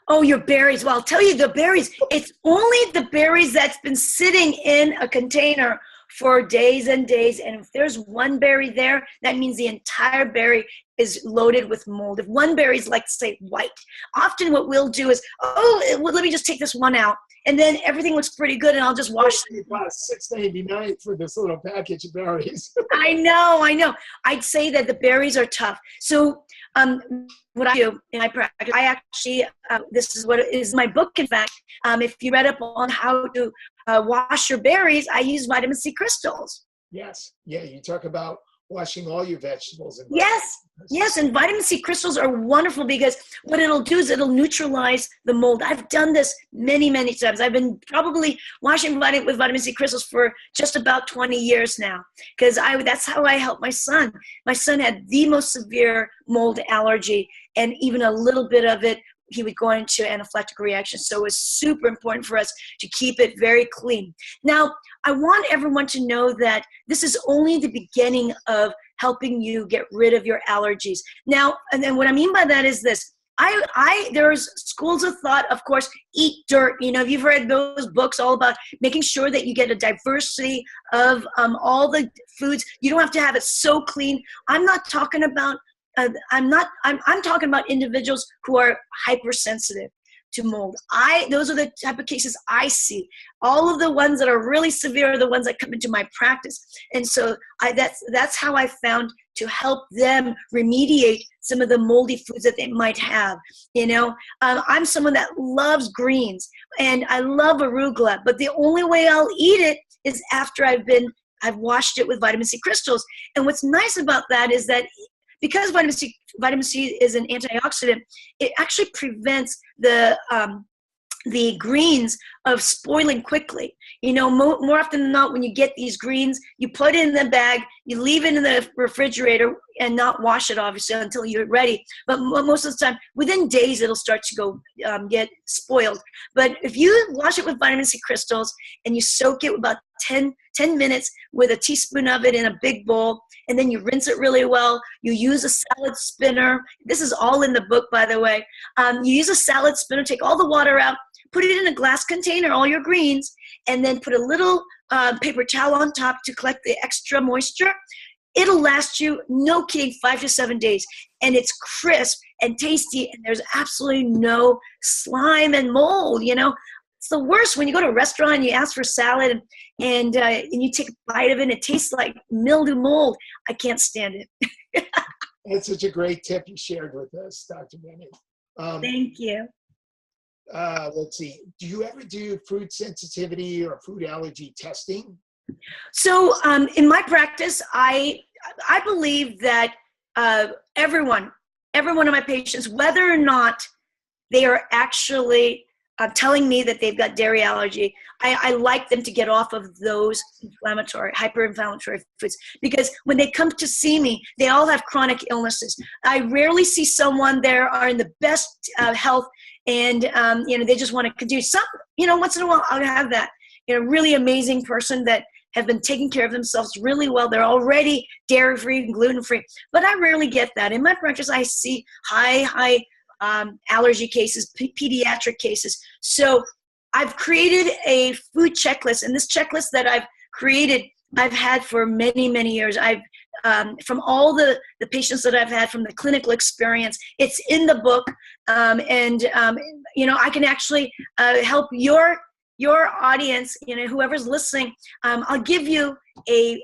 B: Oh, your berries. Well, I'll tell you, the berries, it's only the berries that's been sitting in a container for days and days. And if there's one berry there, that means the entire berry is loaded with mold. If one berry is, like, say, white, often what we'll do is, let me just take this one out. And then everything looks pretty good, and I'll just wash it.
A: It costs $6.99 for this little package of berries.
B: I know. I'd say that the berries are tough. So what I do in my practice, I actually, this is what is my book, in fact. If you read up on how to wash your berries, I use vitamin C crystals.
A: Yes. Yeah, you talk about washing all your vegetables.
B: Yes, and vitamin C crystals are wonderful because what it'll do is it'll neutralize the mold. I've done this many, many times. I've been probably washing with vitamin C crystals for just about 20 years now, because that's how I help my son. My son had the most severe mold allergy, and even a little bit of it, he would go into anaphylactic reaction. So it's super important for us to keep it very clean. Now, I want everyone to know that this is only the beginning of helping you get rid of your allergies. Now, and then what I mean by that is this. There's schools of thought, of course, eat dirt. If you've read those books all about making sure that you get a diversity of all the foods. You don't have to have it so clean. I'm not talking about I'm talking about individuals who are hypersensitive to mold. Those are the type of cases I see. All of the ones that are really severe are the ones that come into my practice. And so that's how I found to help them remediate some of the moldy foods that they might have. I'm someone that loves greens, and I love arugula, but the only way I'll eat it is after I've washed it with vitamin C crystals. And what's nice about that is that because vitamin C is an antioxidant, it actually prevents the greens of spoiling quickly. More often than not, when you get these greens, you put it in the bag, you leave it in the refrigerator and not wash it, obviously, until you're ready. But most of the time, within days, it'll start to go get spoiled. But if you wash it with vitamin C crystals and you soak it about 10 minutes with a teaspoon of it in a big bowl, and then you rinse it really well. You use a salad spinner. This is all in the book, by the way. You use a salad spinner, take all the water out, put it in a glass container, all your greens, and then put a little paper towel on top to collect the extra moisture. It'll last you, no kidding, 5 to 7 days. And it's crisp and tasty, and there's absolutely no slime and mold, It's the worst when you go to a restaurant and you ask for salad and you take a bite of it and it tastes like mildew mold. I can't stand it.
A: That's such a great tip you shared with us, Dr. Bennett.
B: Thank you.
A: Let's see. Do you ever do food sensitivity or food allergy testing?
B: So in my practice, I believe that every one of my patients, whether or not they are actually telling me that they've got dairy allergy, I like them to get off of those hyper-inflammatory foods, because when they come to see me, they all have chronic illnesses. I rarely see someone there are in the best health, and they just want to continue. Once in a while I'll have that really amazing person that have been taking care of themselves really well. They're already dairy-free and gluten-free, but I rarely get that. In my practice, I see high allergy cases, pediatric cases. So I've created a food checklist, and this checklist that I've created, I've had for many, many years. I've from all the patients that I've had from the clinical experience, it's in the book, and I can actually help your audience, whoever's listening. I'll give you a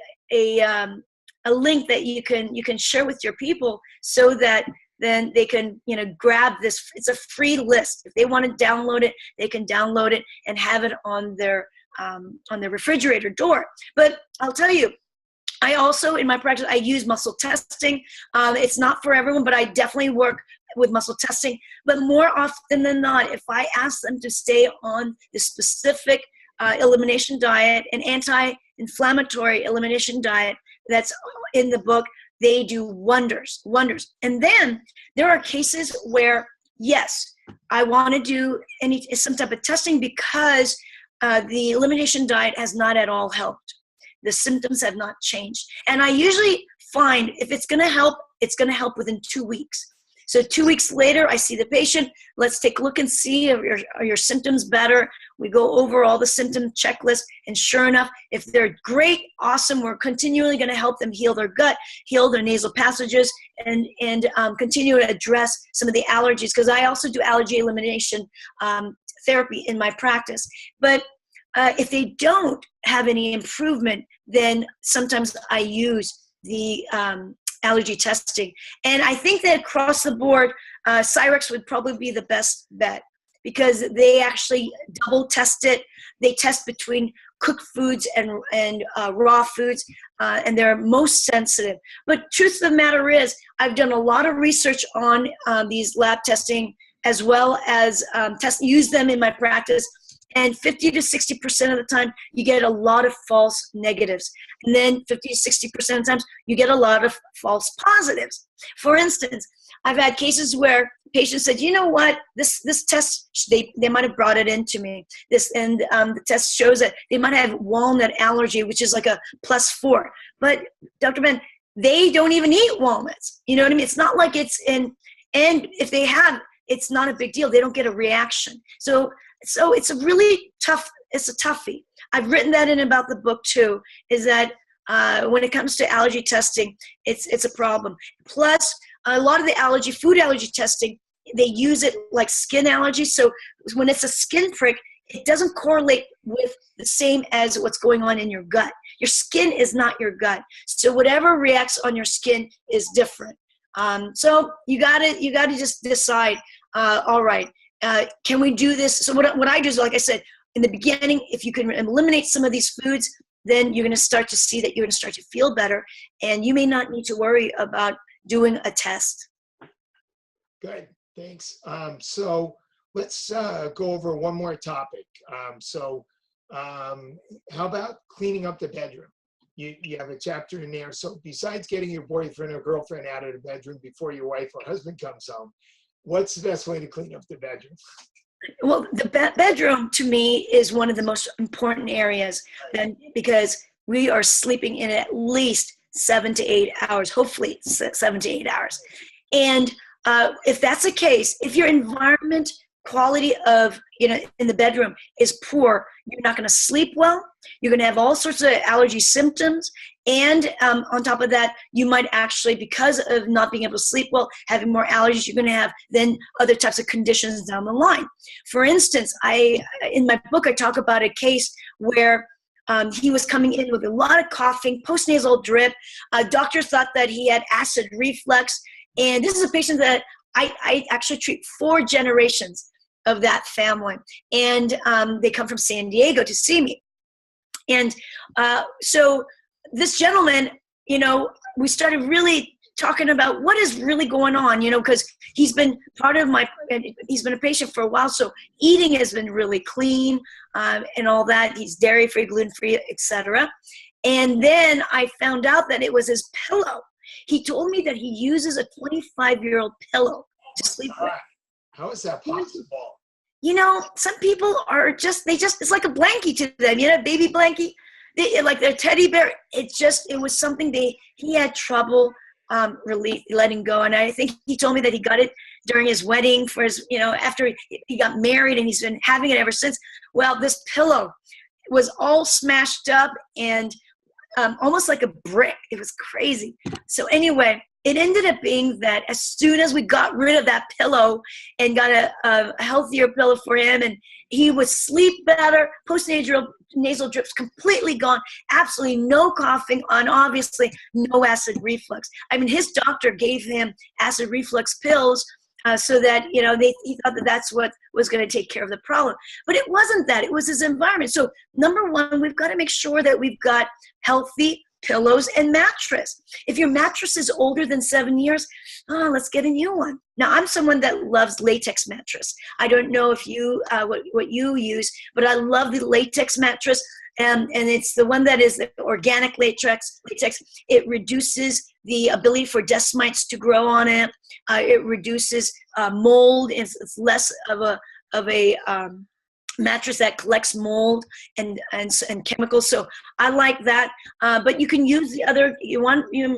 B: link that you can share with your people, so that then they can, grab this. It's a free list. If they want to download it, they can download it and have it on their refrigerator door. But I'll tell you, I also, in my practice, I use muscle testing. It's not for everyone, but I definitely work with muscle testing. But more often than not, if I ask them to stay on the specific elimination diet, an anti-inflammatory elimination diet that's in the book, they do wonders, wonders. And then there are cases where, yes, I want to do some type of testing because the elimination diet has not at all helped. The symptoms have not changed. And I usually find if it's going to help, it's going to help within 2 weeks. So 2 weeks later, I see the patient. Let's take a look and see, are your symptoms better? We go over all the symptom checklists, and sure enough, if they're great, awesome, we're continually going to help them heal their gut, heal their nasal passages, and continue to address some of the allergies, because I also do allergy elimination therapy in my practice. But if they don't have any improvement, then sometimes I use the allergy testing. And I think that across the board, Cyrex would probably be the best bet, because they actually double test it. They test between cooked foods and raw foods, and they're most sensitive. But truth of the matter is, I've done a lot of research on these lab testing, as well as use them in my practice. And 50 to 60% of the time, you get a lot of false negatives. And then 50 to 60% of the times, you get a lot of false positives. For instance, I've had cases where patients said, you know what, this test, they might have brought it into me. The test shows that they might have walnut allergy, which is like a +4. But Dr. Ben, they don't even eat walnuts. You know what I mean? It's not like it's in, and if they have, it's not a big deal. They don't get a reaction. So it's a really tough, it's a toughie. I've written that in about the book too, is that when it comes to allergy testing, it's a problem. Plus, a lot of the food allergy testing, they use it like skin allergy. So when it's a skin prick, it doesn't correlate with the same as what's going on in your gut. Your skin is not your gut. So whatever reacts on your skin is different. So you gotta just decide, all right, can we do this? So what I do is, like I said, in the beginning, if you can eliminate some of these foods, then you're going to start to see that you're going to start to feel better, and you may not need to worry about doing a test.
A: Good, thanks. So let's go over one more topic. How about cleaning up the bedroom? You have a chapter in there. So besides getting your boyfriend or girlfriend out of the bedroom before your wife or husband comes home, what's the best way to clean up the bedroom?
B: Well, the bedroom to me is one of the most important areas, because we are sleeping in at least 7 to 8 hours, hopefully 7 to 8 hours. And if that's the case, if your environment quality of, in the bedroom is poor, you're not going to sleep well. You're going to have all sorts of allergy symptoms. And on top of that, you might actually, because of not being able to sleep well, having more allergies, you're going to have then other types of conditions down the line. For instance, in my book, I talk about a case where he was coming in with a lot of coughing, postnasal drip. Doctors thought that he had acid reflux. And this is a patient that I actually treat 4 generations of that family. And they come from San Diego to see me. And so this gentleman, we started really talking about what is really going on, because he's been he's been a patient for a while. So eating has been really clean and all that. He's dairy-free, gluten-free, etc. And then I found out that it was his pillow. He told me that he uses a 25-year-old pillow to sleep with.
A: How is that possible?
B: Some people are it's like a blankie to them, baby blankie. Like their teddy bear. It was something he had trouble letting go. And I think he told me that he got it during his wedding for his, after he got married, and he's been having it ever since. Well, this pillow was all smashed up and almost like a brick. It was crazy. So anyway, it ended up being that as soon as we got rid of that pillow and got a healthier pillow for him, and he would sleep better, nasal drips completely gone, absolutely no coughing, and obviously no acid reflux. I mean, his doctor gave him acid reflux pills so that, he thought that that's what was going to take care of the problem. But it wasn't that. It was his environment. So number one, we've got to make sure that we've got healthy pillows and mattress. If your mattress is older than 7 years, let's get a new one. Now, I'm someone that loves latex mattress. I don't know if you what you use, but I love the latex mattress. And it's the one that is the organic latex. It reduces the ability for dust mites to grow on it. It reduces mold. It's less of a mattress that collects mold and chemicals. So I like that. But you can use the other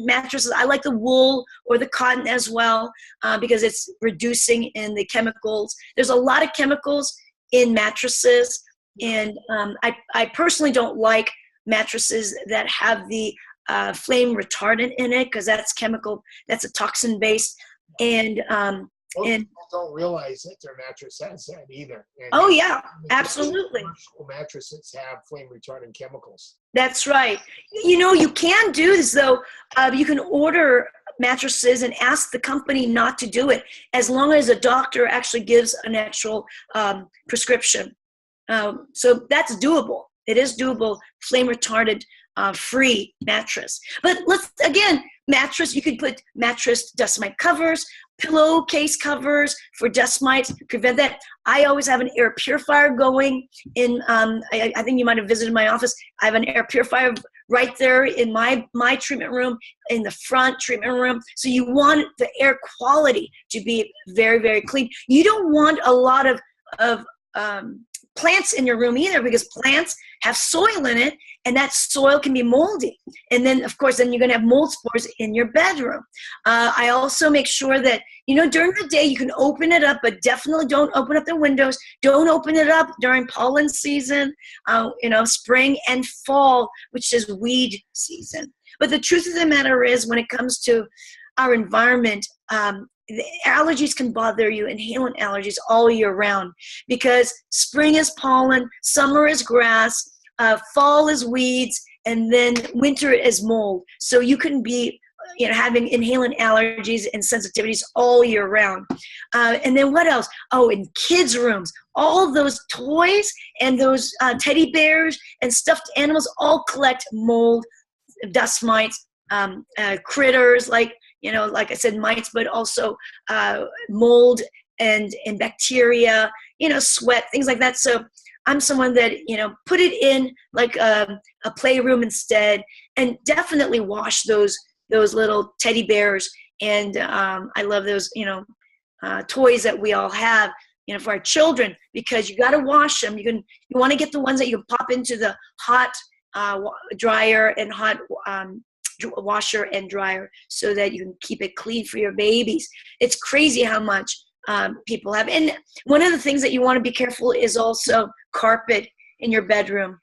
B: mattresses. I like the wool or the cotton as well, because it's reducing in the chemicals. There's a lot of chemicals in mattresses, and I personally don't like mattresses that have the flame retardant in it, because that's chemical. That's a toxin based, and
A: people don't realize that their mattress has that either. And
B: oh yeah, absolutely.
A: Commercial mattresses have flame retardant chemicals.
B: That's right. You can do this though. You can order mattresses and ask the company not to do it, as long as a doctor actually gives an actual prescription. So that's doable. It is doable. Flame retardant free mattress. But mattress, you could put mattress dust mite covers, pillowcase covers for dust mites, prevent that. I always have an air purifier going in. I think you might have visited my office. I have an air purifier right there in my treatment room, in the front treatment room. So you want the air quality to be very, very clean. You don't want a lot of plants in your room either, because plants have soil in it, and that soil can be moldy. And then, of course, you're going to have mold spores in your bedroom. I also make sure that, during the day you can open it up, but definitely don't open up the windows. Don't open it up during pollen season, spring and fall, which is weed season. But the truth of the matter is, when it comes to our environment, the allergies can bother you, inhalant allergies, all year round, because spring is pollen, summer is grass, fall is weeds, and then winter is mold. So you can be having inhalant allergies and sensitivities all year round. And then what else? Oh, in kids' rooms, all those toys and those teddy bears and stuffed animals all collect mold, dust mites, critters like I said, mites, but also mold and bacteria, sweat, things like that. So I'm someone that, put it in like a playroom instead, and definitely wash those little teddy bears. And I love those, toys that we all have, for our children, because you got to wash them. You want to get the ones that you can pop into the hot dryer and hot washer and dryer, so that you can keep it clean for your babies. It's crazy how much people have. And one of the things that you want to be careful is also carpet in your bedroom.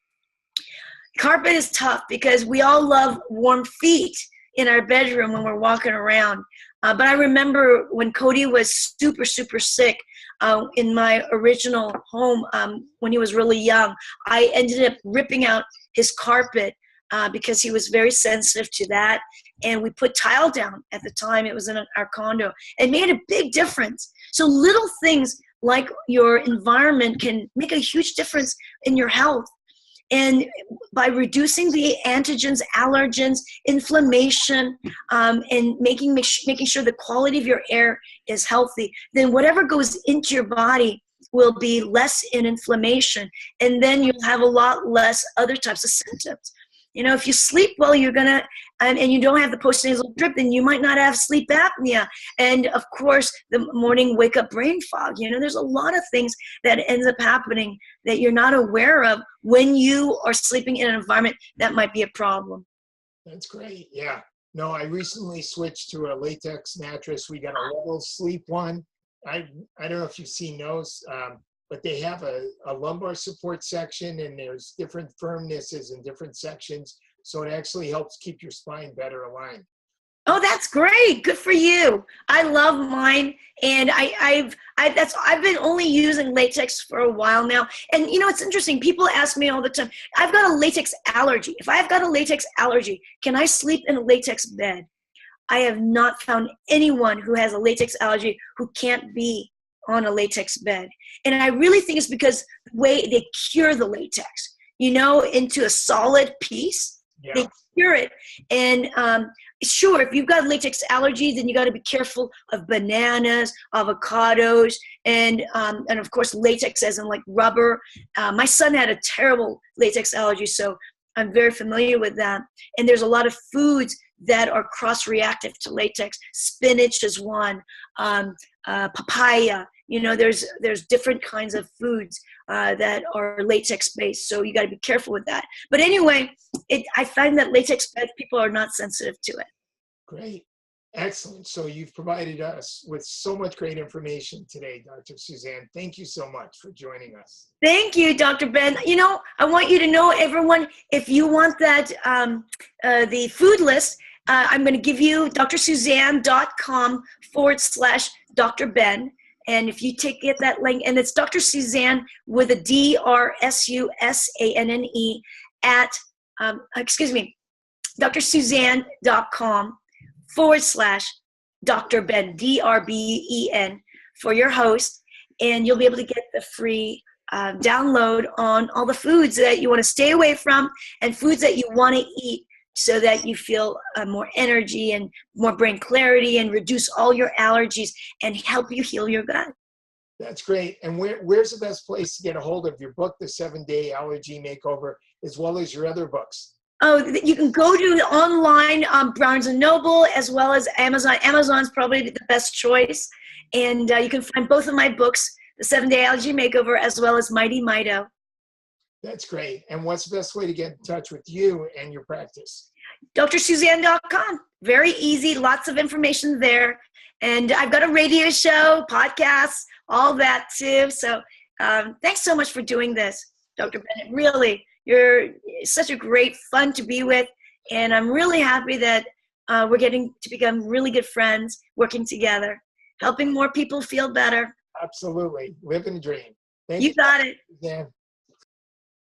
B: Carpet is tough, because we all love warm feet in our bedroom when we're walking around. But I remember when Cody was super, super sick in my original home, when he was really young, I ended up ripping out his carpet because he was very sensitive to that. And we put tile down at the time. It was in our condo. It made a big difference. So little things like your environment can make a huge difference in your health. And by reducing the antigens, allergens, inflammation, and making sure the quality of your air is healthy, then whatever goes into your body will be less in inflammation. And then you'll have a lot less other types of symptoms. If you sleep well, you're going to, and you don't have the postnasal drip, then you might not have sleep apnea. And of course, the morning wake up brain fog. There's a lot of things that ends up happening that you're not aware of when you are sleeping in an environment that might be a problem.
A: That's great. Yeah. No, I recently switched to a latex mattress. We got a level sleep one. I don't know if you've seen those. But they have a lumbar support section, and there's different firmnesses in different sections. So it actually helps keep your spine better aligned.
B: Oh, that's great. Good for you. I love mine. And I've been only using latex for a while now. And it's interesting. People ask me all the time, I've got a latex allergy. If I've got a latex allergy, can I sleep in a latex bed? I have not found anyone who has a latex allergy who can't be on a latex bed. And I really think it's because the way they cure the latex, into a solid piece.
A: Yeah.
B: They cure it. And sure, if you've got latex allergies, then you got to be careful of bananas, avocados, and of course latex as in like rubber. My son had a terrible latex allergy, so I'm very familiar with that. And there's a lot of foods that are cross-reactive to latex. Spinach is one, papaya. You know, there's different kinds of foods that are latex-based, so you got to be careful with that. But anyway, I find that latex-based people are not sensitive to it.
A: Great. Excellent. So you've provided us with so much great information today, Dr. Susanne. Thank you so much for joining us.
B: Thank you, Dr. Ben. You know, I want you to know, everyone, if you want that, the food list, I'm going to give you drsuzanne.com/Dr. Ben. And if you get that link, and it's Dr. Susanne with a DRSUSANNE at, drsuzanne.com/Dr. Ben, DRBEN, for your host. And you'll be able to get the free download on all the foods that you want to stay away from and foods that you want to eat so that you feel more energy and more brain clarity and reduce all your allergies and help you heal your gut.
A: That's great. And where's the best place to get a hold of your book, The 7 Day Allergy Makeover, as well as your other books?
B: Oh, you can go to online, Barnes & Noble, as well as Amazon. Amazon's probably the best choice. And you can find both of my books, The 7 Day Allergy Makeover, as well as Mighty Mito.
A: That's great. And what's the best way to get in touch with you and your practice?
B: drsuzanne.com. Very easy. Lots of information there. And I've got a radio show, podcasts, all that too. So thanks so much for doing this, Dr. Bennett. Really, you're such a great fun to be with. And I'm really happy that we're getting to become really good friends, working together, helping more people feel better.
A: Absolutely. Living the dream. Thank you.
B: You got it.
A: Suzanne.